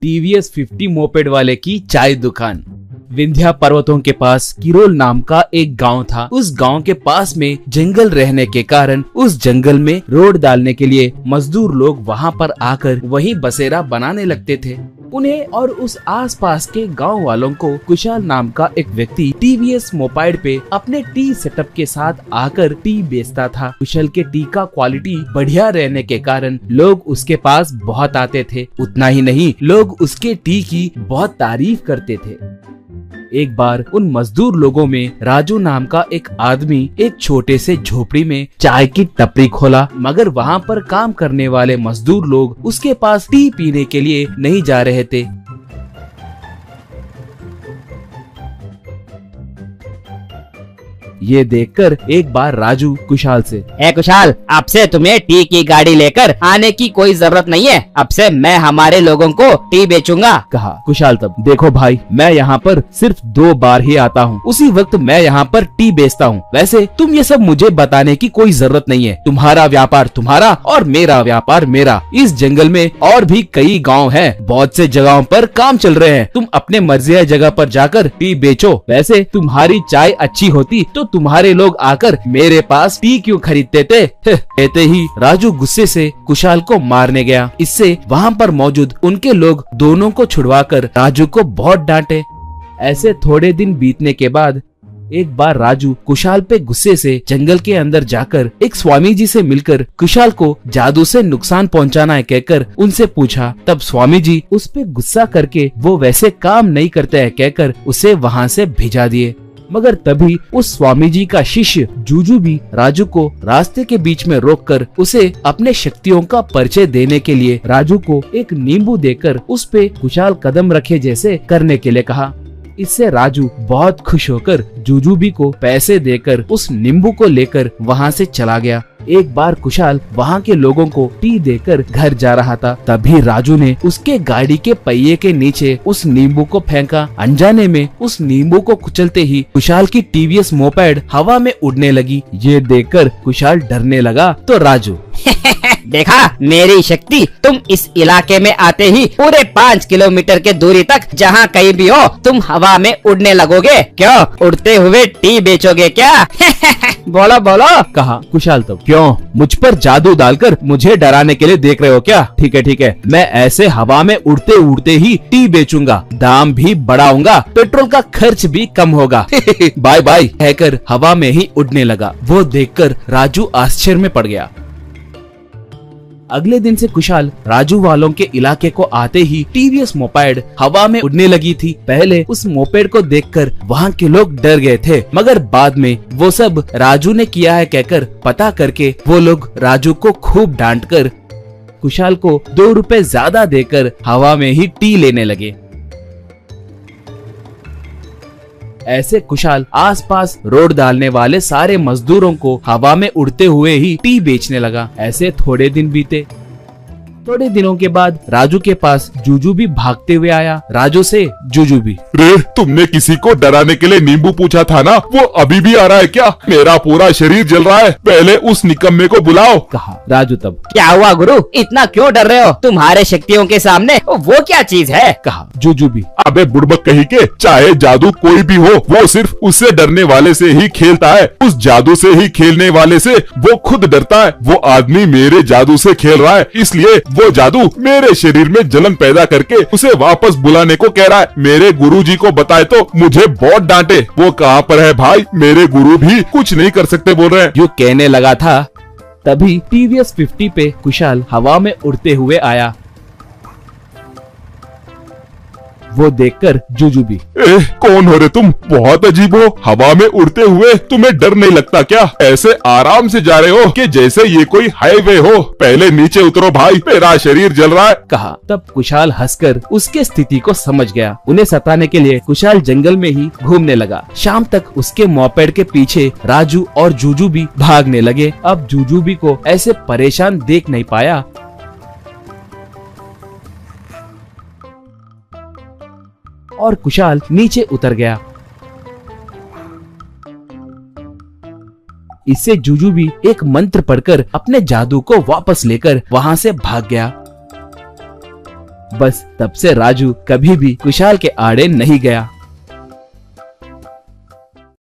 TVS 50 moped वाले की चाय दुकान। विंध्या पर्वतों के पास किरोल नाम का एक गांव था। उस गांव के पास में जंगल रहने के कारण उस जंगल में रोड डालने के लिए मजदूर लोग वहां पर आकर वहीं बसेरा बनाने लगते थे। उन्हें और उस आसपास के गांव वालों को कुशाल नाम का एक व्यक्ति टीवीएस मोपेड पे अपने टी सेटअप के साथ आकर टी बेचता था। कुशल के टी का क्वालिटी बढ़िया रहने के कारण लोग उसके पास बहुत आते थे। उतना ही नहीं, लोग उसके टी की बहुत तारीफ करते थे। एक बार उन मजदूर लोगों में राजू नाम का एक आदमी एक छोटे से झोपड़ी में चाय की टपरी खोला, मगर वहाँ पर काम करने वाले मजदूर लोग उसके पास टी पीने के लिए नहीं जा रहे थे। ये देखकर एक बार राजू कुशाल से, ए कुशाल, अब से तुम्हें टी की गाड़ी लेकर आने की कोई जरूरत नहीं है। अब से मैं हमारे लोगों को टी बेचूंगा, कहा। कुशाल तब, देखो भाई, मैं यहाँ पर सिर्फ 2 बार ही आता हूँ, उसी वक्त मैं यहाँ पर टी बेचता हूँ। वैसे तुम ये सब मुझे बताने की कोई जरूरत नहीं है। तुम्हारा व्यापार तुम्हारा और मेरा व्यापार मेरा। इस जंगल में और भी कई गाँव है, बहुत से जगहों पर काम चल रहे हैं। तुम अपने मर्जी जगह पर जाकर टी बेचो। वैसे तुम्हारी चाय अच्छी होती तो तुम्हारे लोग आकर मेरे पास टी क्यों खरीदते थे? कहते ही राजू गुस्से से कुशाल को मारने गया। इससे वहाँ पर मौजूद उनके लोग दोनों को छुड़वाकर राजू को बहुत डांटे। ऐसे थोड़े दिन बीतने के बाद एक बार राजू कुशाल पे गुस्से से जंगल के अंदर जाकर एक स्वामी जी से मिलकर कुशाल को जादू से नुकसान पहुंचाना है कहकर उनसे पूछा। तब स्वामी जी उस पे गुस्सा करके वो वैसे काम नहीं करते हैं कहकर उसे वहाँ से भिजा दिए। मगर तभी उस स्वामी जी का शिष्य जूजू भी राजू को रास्ते के बीच में रोककर उसे अपने शक्तियों का परिचय देने के लिए राजू को एक नींबू देकर उस पे कुशाल कदम रखे जैसे करने के लिए कहा। इससे राजू बहुत खुश होकर जूजूबी को पैसे देकर उस नींबू को लेकर वहाँ से चला गया। एक बार कुशाल वहाँ के लोगों को टी देकर घर जा रहा था, तभी राजू ने उसके गाड़ी के पहिए के नीचे उस नींबू को फेंका। अनजाने में उस नींबू को कुचलते ही कुशाल की टीवीएस मोपेड हवा में उड़ने लगी। ये देखकर कुशाल डरने लगा तो राजू देखा मेरी शक्ति, तुम इस इलाके में आते ही पूरे 5 किलोमीटर के दूरी तक जहाँ कहीं भी हो तुम हवा में उड़ने लगोगे। क्यों उड़ते हुए टी बेचोगे क्या? बोलो बोलो, कहा कुशाल। तो क्यों मुझ पर जादू डालकर मुझे डराने के लिए देख रहे हो क्या? ठीक है, मैं ऐसे हवा में उड़ते उड़ते ही टी बेचूंगा, दाम भी बढ़ाऊंगा, पेट्रोल का खर्च भी कम होगा। बाय बाय कहकर हवा में ही उड़ने लगा। वो देखकर राजू आश्चर्य में पड़ गया। अगले दिन से कुशाल राजू वालों के इलाके को आते ही टीवीएस मोपेड हवा में उड़ने लगी थी। पहले उस मोपेड को देखकर वहाँ के लोग डर गए थे, मगर बाद में वो सब राजू ने किया है कहकर पता करके वो लोग राजू को खूब डांटकर कुशाल को 2 रुपए ज्यादा देकर हवा में ही टी लेने लगे। ऐसे कुशाल आसपास रोड डालने वाले सारे मजदूरों को हवा में उड़ते हुए ही टी बेचने लगा। ऐसे थोड़े दिन बीते। थोड़े दिनों के बाद राजू के पास जूजू भी भागते हुए आया। राजू से जूजू भी, रे तुमने किसी को डराने के लिए नींबू पूछा था ना, वो अभी भी आ रहा है क्या? मेरा पूरा शरीर जल रहा है, पहले उस निकम्मे को बुलाओ, कहा। राजू तब, क्या हुआ गुरु, इतना क्यों डर रहे हो? तुम्हारे शक्तियों के सामने वो क्या चीज है? कहा। जूजू भी, अबे बुड़बक कहीं के, चाहे जादू कोई भी हो, वो सिर्फ उससे डरने वाले से ही खेलता है। उस जादू से ही खेलने वाले से वो खुद डरता है। वो आदमी मेरे जादू से खेल रहा है, इसलिए वो जादू मेरे शरीर में जलन पैदा करके उसे वापस बुलाने को कह रहा है। मेरे गुरुजी को बताए तो मुझे बहुत डांटे। वो कहाँ पर है भाई? मेरे गुरु भी कुछ नहीं कर सकते बोल रहे हैं। जो कहने लगा था तभी टीवीएस 50 पे कुशाल हवा में उड़ते हुए आया। वो देखकर जूजू भी, कौन हो रे तुम? बहुत अजीब हो, हवा में उड़ते हुए तुम्हें डर नहीं लगता क्या? ऐसे आराम से जा रहे हो कि जैसे ये कोई हाईवे हो। पहले नीचे उतरो भाई, मेरा शरीर जल रहा है, कहा। तब कुशाल हंसकर उसके स्थिति को समझ गया। उन्हें सताने के लिए कुशाल जंगल में ही घूमने लगा। शाम तक उसके मोपेड के पीछे राजू और जूजू भी भागने लगे। अब जूजू भी को ऐसे परेशान देख नहीं पाया। और कुशाल नीचे उतर गया। इससे जूजू भी एक मंत्र पढ़कर अपने जादू को वापस लेकर वहां से भाग गया। बस तब से राजू कभी भी कुशाल के आड़े नहीं गया।